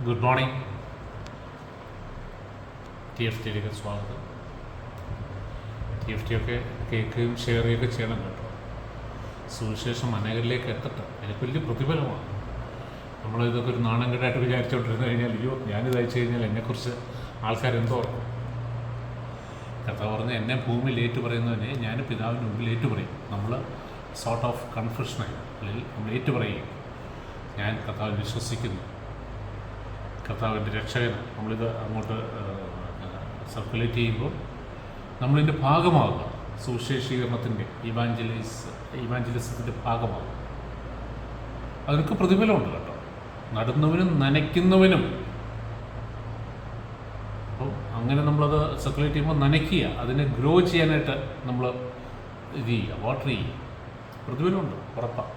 Good morning. TFTയിലേക്ക് സ്വാഗതം. TFT ഒക്കെ കേൾക്കുകയും ഷെയർ ചെയ്യുകയൊക്കെ ചെയ്യണം കേട്ടോ. സുവിശേഷം അനേകരിലേക്ക് എത്തട്ടെ. എനിക്ക് വലിയ പ്രതിഫലമാണ്. നമ്മളിതൊക്കെ ഒരു നാണംകെട്ടായിട്ട് വിചാരിച്ചുകൊണ്ടിരുന്നു കഴിഞ്ഞാൽ അയ്യോ ഞാനിത് അയച്ചു കഴിഞ്ഞാൽ എന്നെക്കുറിച്ച് ആൾക്കാരെന്തോ ഓർക്കും. കഥ പറഞ്ഞ് എന്നെ ഭൂമിയിൽ ഏറ്റു പറയുന്നതിനെ ഞാൻ പിതാവിന് മുമ്പിൽ ഏറ്റു പറയും. നമ്മൾ സോർട്ട് ഓഫ് കൺഫ്യൂഷനായി അല്ലെങ്കിൽ നമ്മൾ ഏറ്റു പറയും. ഞാൻ കർത്താവിൽ വിശ്വസിക്കുന്നു, കർത്താവിൻ്റെ രക്ഷകൻ. നമ്മളിത് അങ്ങോട്ട് സർക്കുലേറ്റ് ചെയ്യുമ്പോൾ നമ്മളിതിൻ്റെ ഭാഗമാകുക. സുവിശേഷീകരണത്തിൻ്റെ ഇവാഞ്ചലിസത്തിൻ്റെ ഭാഗമാകുക. അതിനൊക്കെ പ്രതിഫലമുണ്ട് കേട്ടോ. നടുന്നവനും നനയ്ക്കുന്നവനും. അപ്പോൾ അങ്ങനെ നമ്മളത് സർക്കുലേറ്റ് ചെയ്യുമ്പോൾ നനയ്ക്കുക, അതിനെ ഗ്രോ ചെയ്യാനായിട്ട് നമ്മൾ ഇത് ചെയ്യുക, വാട്ടർ ചെയ്യുക. പ്രതിഫലമുണ്ട്, ഉറപ്പാണ്.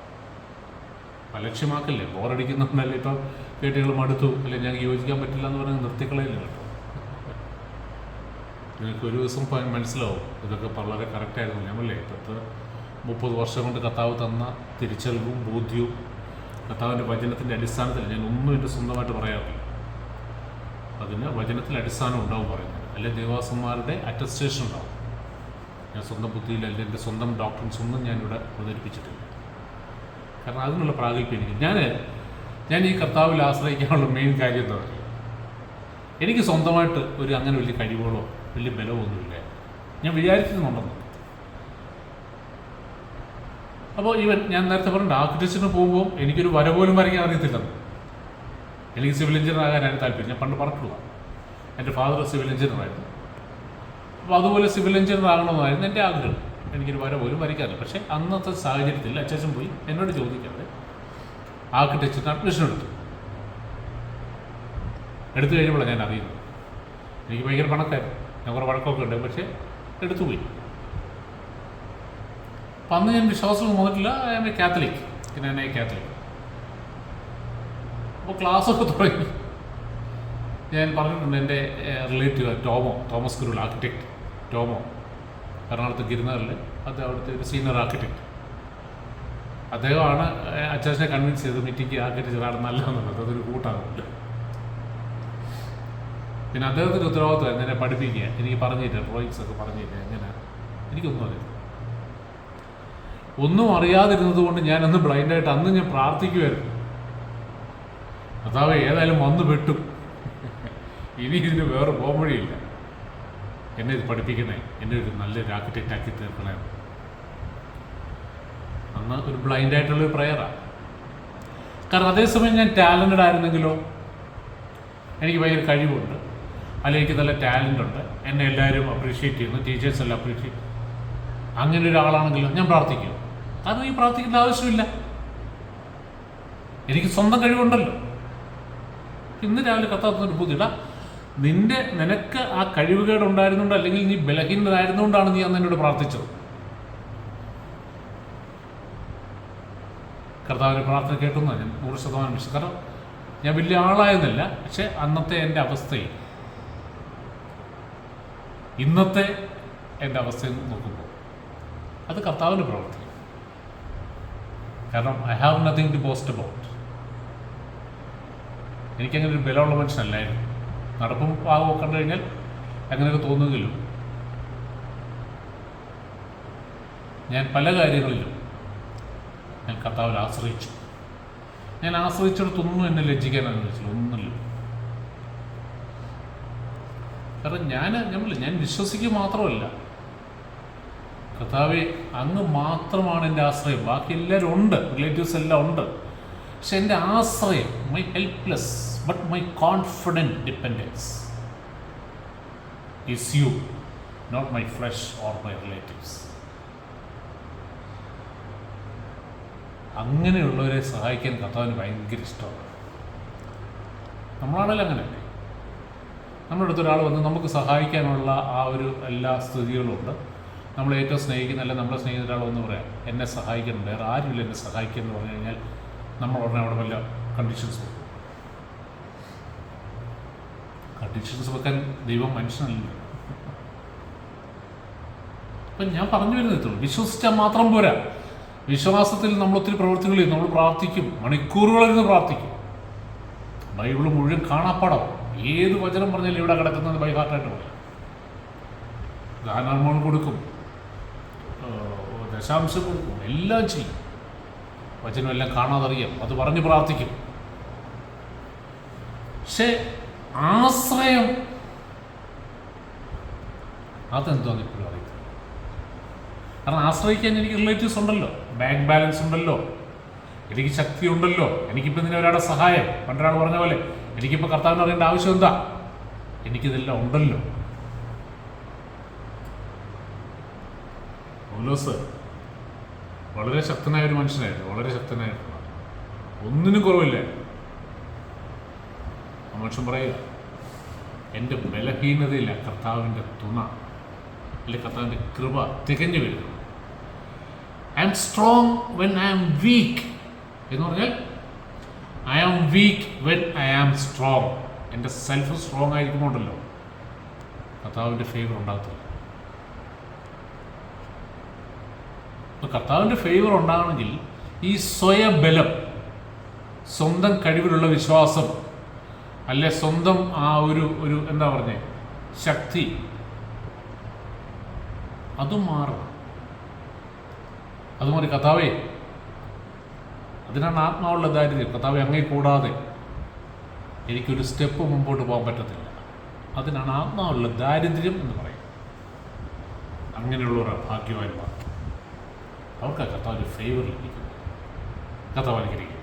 അലക്ഷ്യമാക്കല്ലേ. ബോറടിക്കുന്നതല്ലേ. ഇപ്പം കേട്ടുകൾ മടുത്തു അല്ലെ ഞങ്ങൾക്ക് യോജിക്കാൻ പറ്റില്ല എന്ന് പറഞ്ഞാൽ നിർത്തിക്കളയില്ല കേട്ടോ. നിങ്ങൾക്ക് ഒരു ദിവസം മനസ്സിലാവും ഇതൊക്കെ വളരെ കറക്റ്റായിരുന്നു. ഞമ്മല്ലേ 30 വർഷം കൊണ്ട് കർത്താവ് തന്ന തിരിച്ചറിവും ബോധ്യവും കർത്താവിൻ്റെ വചനത്തിൻ്റെ അടിസ്ഥാനത്തിൽ ഞാൻ ഒന്നും എൻ്റെ സ്വന്തമായിട്ട് പറയാറില്ല. അതിന് വചനത്തിൽ അടിസ്ഥാനം ഉണ്ടാവും പറയുന്നത്. അല്ലെങ്കിൽ ദേവാസന്മാരുടെ അറ്റസ്റ്റേഷൻ ഉണ്ടാവും. ഞാൻ സ്വന്തം ബുദ്ധിയിൽ അല്ലെങ്കിൽ എൻ്റെ സ്വന്തം ഡോക്ടറിൻസ് ഒന്നും ഞാനിവിടെ അവതരിപ്പിച്ചിട്ടില്ല. കാരണം അതിനുള്ള പ്രാഗൽഭ്യം ഞാൻ ഈ കർത്താവിൽ ആശ്രയിക്കാനുള്ള മെയിൻ കാര്യം എന്താ പറയുക, എനിക്ക് സ്വന്തമായിട്ട് അങ്ങനെ വലിയ കഴിവുകളോ വലിയ ബലമൊന്നുമില്ല. ഞാൻ വിചാരിക്കുന്നുണ്ടെന്ന്. അപ്പോൾ ഞാൻ നേരത്തെ പറഞ്ഞിട്ട് ആർക്കിടെക്ചറിന് പോകുമ്പോൾ എനിക്കൊരു വര പോലും വരയ്ക്കാൻ അറിയത്തില്ലെന്ന്. എനിക്ക് സിവിൽ എഞ്ചിനീയർ ആകാനായിരുന്നു താല്പര്യം. ഞാൻ പണ്ട് പറഞ്ഞിട്ടുള്ള എൻ്റെ ഫാദർ സിവിൽ എഞ്ചിനീയറായിരുന്നു. അപ്പോൾ അതുപോലെ സിവിൽ എഞ്ചിനീയർ ആകണമെന്നായിരുന്നു എൻ്റെ ആഗ്രഹം. എനിക്കൊരു വര പോലും വരയ്ക്കാറില്ല. പക്ഷേ അന്നത്തെ സാഹചര്യത്തിൽ അച്ഛൻ പോയി എന്നോട് ചോദിക്കാതെ ആർക്കിടെക്ചറിന് അഡ്മിഷൻ എടുത്തു കഴിഞ്ഞപ്പോഴാണ് ഞാൻ അറിയുന്നത്. എനിക്ക് ഭയങ്കര പണക്കായിരുന്നു. ഞാൻ കുറേ വഴക്കമൊക്കെ ഉണ്ട്, പക്ഷേ എടുത്തുപോയി. അപ്പം അന്ന് ഞാൻ വിശ്വാസം വന്നിട്ടില്ല. I M A Catholic. ഞാൻ കാത്തലിക്. അപ്പോൾ ക്ലാസ്സൊക്കെ തുടങ്ങി. ഞാൻ പറഞ്ഞിട്ടുണ്ട് എൻ്റെ റിലേറ്റീവ് തോമസ് കുരുൾ, ആർക്കിടെക്ട് ടോമോ, എറണാകുളത്ത് ഗിരിനഗറിൽ. അത് അവിടുത്തെ ഒരു സീനിയർ ആർക്കിടെക്ട്. അദ്ദേഹമാണ് അച്ചാച്ചനെ കൺവിൻസ് ചെയ്ത് മീറ്റിംഗ് ആർക്കിടെക്ചറാണ് നല്ലതെന്നുള്ളത്. അതൊരു കൂട്ടാകുമല്ലോ. പിന്നെ അദ്ദേഹത്തിൻ്റെ ഉത്തരവാദിത്വമായിരുന്നു എന്നെ പഠിപ്പിക്കുക, എനിക്ക് പറഞ്ഞിട്ട് ഡ്രോയിങ്സ് ഒക്കെ പറഞ്ഞിട്ട്. എങ്ങനെ എനിക്കൊന്നും അറിയില്ല. ഒന്നും അറിയാതിരുന്നത് കൊണ്ട് ഞാനന്ന് ബ്ലൈൻഡായിട്ട് അന്ന് ഞാൻ പ്രാർത്ഥിക്കുമായിരുന്നു. കർത്താവേ ഏതായാലും വന്നു പെട്ടും, ഇനി ഇതിന് വേറെ പോംവഴിയില്ല, എന്നെ ഇത് പഠിപ്പിക്കണേ, എന്നെ ഒരു നല്ലൊരു ആർക്കിടെക്റ്റ് ആക്കി തീർക്കണേ. അന്ന് ഒരു ബ്ലൈൻഡായിട്ടുള്ളൊരു പ്രയറാണ്. കാരണം അതേസമയം ഞാൻ ടാലൻറ്റഡ് ആയിരുന്നെങ്കിലോ, എനിക്ക് ഭയങ്കര കഴിവുണ്ട്, അല്ലെങ്കിൽ എനിക്ക് നല്ല ടാലൻ്റ് ഉണ്ട്, എന്നെ എല്ലാവരും അപ്രീഷിയേറ്റ് ചെയ്യുന്നു, ടീച്ചേഴ്സ് എല്ലാം അപ്രീഷിയേറ്റ്, അങ്ങനെ ഒരാളാണെങ്കിലോ ഞാൻ പ്രാർത്ഥിക്കും. കാരണം ഈ പ്രാർത്ഥിക്കേണ്ട ആവശ്യമില്ല, എനിക്ക് സ്വന്തം കഴിവുണ്ടല്ലോ. ഇന്ന് രാവിലെ കത്താത്തൊരു ബുദ്ധിയില്ല. നിനക്ക് ആ കഴിവുകേട് ഉണ്ടായിരുന്നുകൊണ്ട്, അല്ലെങ്കിൽ നീ ബലഹീനതായിരുന്നുകൊണ്ടാണ് നീ അന്ന് എന്നോട് പ്രാർത്ഥിച്ചത്. കർത്താവിൻ്റെ പ്രാർത്ഥന കേട്ടുന്ന ഞാൻ 100% വിശ്വസിക്കും. കാരണം ഞാൻ വലിയ ആളായെന്നില്ല, പക്ഷേ അന്നത്തെ എൻ്റെ അവസ്ഥയിൽ ഇന്നത്തെ എൻ്റെ അവസ്ഥയിൽ നോക്കുമ്പോൾ അത് കർത്താവിൻ്റെ പ്രവർത്തി. കാരണം I have nothing to boast about. എനിക്കങ്ങനെ ഒരു ബലമുള്ള മനുഷ്യനല്ലായിരുന്നു. നടപ്പും പാകമൊക്കെ കണ്ടു കഴിഞ്ഞാൽ അങ്ങനെയൊക്കെ തോന്നുമെങ്കിലും ഞാൻ പല കാര്യങ്ങളിലും ഞാൻ കർത്താവിൽ ആശ്രയിച്ചു. ഞാൻ ആശ്രയിച്ചിടത്തൊന്നും എന്നെ ലജ്ജിക്കാൻ അനുവദിച്ചില്ല, ഒന്നുമില്ല. കാരണം ഞാൻ വിശ്വസിക്കുക മാത്രമല്ല, കർത്താവെ അങ്ങ് മാത്രമാണ് എൻ്റെ ആശ്രയം. ബാക്കി എല്ലാവരും ഉണ്ട്, റിലേറ്റീവ്സ് എല്ലാം ഉണ്ട്. പക്ഷെ എൻ്റെ ആശ്രയം, my helpless but my confident dependence is you, not my flesh or my relatives. അങ്ങനെയുള്ളവരെ സഹായിക്കാൻ കർത്താവിന് ഭയങ്കര ഇഷ്ടമാണ്. നമ്മളാണല്ലോ അങ്ങനെയല്ലേ. നമ്മുടെ അടുത്തൊരാൾ വന്ന് നമുക്ക് സഹായിക്കാനുള്ള ആ ഒരു എല്ലാ സ്ഥിതികളും ഉണ്ട്. നമ്മൾ ഏറ്റവും സ്നേഹിക്കുന്ന, അല്ലെങ്കിൽ നമ്മളെ സ്നേഹിക്കുന്ന ഒരാൾ വന്ന് പറയാം എന്നെ സഹായിക്കണം, വേറെ ആരുമില്ല എന്നെ സഹായിക്കുക എന്ന് പറഞ്ഞു കഴിഞ്ഞാൽ നമ്മൾ ഉടനെ അവിടെ വല്ല കണ്ടീഷൻസ് വെക്കും. കണ്ടീഷൻസ് വെക്കാൻ ദൈവം മനുഷ്യനല്ല. അപ്പം ഞാൻ പറഞ്ഞു വരുന്നത് വിശ്വസിച്ചാൽ മാത്രം പോരാ. വിശ്വാസത്തിൽ നമ്മൾ ഒത്തിരി പ്രവൃത്തികൾ ചെയ്യും. നമ്മൾ പ്രാർത്ഥിക്കും, മണിക്കൂറുകളിരുന്ന് പ്രാർത്ഥിക്കും. ബൈബിള് മുഴുവൻ കാണാപ്പാടം. ഏത് വചനം പറഞ്ഞാലും ഇവിടെ കിടക്കുന്നത് ബൈഹാർട്ടായിട്ട് പറയാം. ദാനധർമ്മങ്ങൾ കൊടുക്കും, ദശാംശം കൊടുക്കും, എല്ലാം ചെയ്യും. വചനം എല്ലാം കാണാതറിയാം, അത് പറഞ്ഞ് പ്രാർത്ഥിക്കും. പക്ഷെ ആശ്രയം അതെന്തോന്ന് ഇപ്പോഴും അറിയില്ല. കാരണം ആശ്രയിക്കാൻ എനിക്ക് റിലേറ്റീവ്സ് ഉണ്ടല്ലോ, ബാങ്ക് ബാലൻസ് ഉണ്ടല്ലോ, എനിക്ക് ശക്തി ഉണ്ടല്ലോ. എനിക്കിപ്പോൾ ഇതിന് ഒരാളുടെ സഹായം, പണ്ടൊരാൾ പറഞ്ഞ പോലെ എനിക്കിപ്പോൾ കർത്താവിന് അറിയേണ്ട ആവശ്യം എന്താ? എനിക്കിതെല്ലാം ഉണ്ടല്ലോ. പൗലോസ് വളരെ ശക്തനായ ഒരു മനുഷ്യനായിരുന്നു, വളരെ ശക്തനായിരുന്നു, ഒന്നിനും കുറവില്ല. ആ മനുഷ്യൻ പറയുക, എൻ്റെ ബലഹീനതയില്ല കർത്താവിൻ്റെ തുണ, അല്ലെ കർത്താവിൻ്റെ കൃപ തികഞ്ഞു വരുന്നു. I am strong when I am weak എന്ന് പറഞ്ഞാൽ I am weak when I am strong. എൻ്റെ സെൽഫ് സ്ട്രോങ് ആയിരിക്കുമ്പോണ്ടല്ലോ കർത്താവിൻ്റെ ഫേവർ ഉണ്ടാകത്തില്ല. അപ്പോൾ കർത്താവിൻ്റെ ഫേവർ ഉണ്ടാകണമെങ്കിൽ ഈ സ്വയബലം, സ്വന്തം കഴിവിലുള്ള വിശ്വാസം, അല്ലെ സ്വന്തം ആ ഒരു എന്താ പറഞ്ഞേ ശക്തി, അതും മാറണം. അതുപോലെ കർത്താവേ, അതിനാണ് ആത്മാവുള്ള ദാരിദ്ര്യം. കർത്താവെ, അങ്ങേ കൂടാതെ എനിക്കൊരു സ്റ്റെപ്പ് മുമ്പോട്ട് പോകാൻ പറ്റത്തില്ല. അതിനാണ് ആത്മാവുള്ള ദാരിദ്ര്യം എന്ന് പറയും. അങ്ങനെയുള്ളവരാണ് ഭാഗ്യവാന്മാർ. അവർക്ക് കർത്താവിൻ്റെ ഫേവർ ലഭിക്കുന്നു. കർത്താവ് അനുഗ്രഹിക്കും.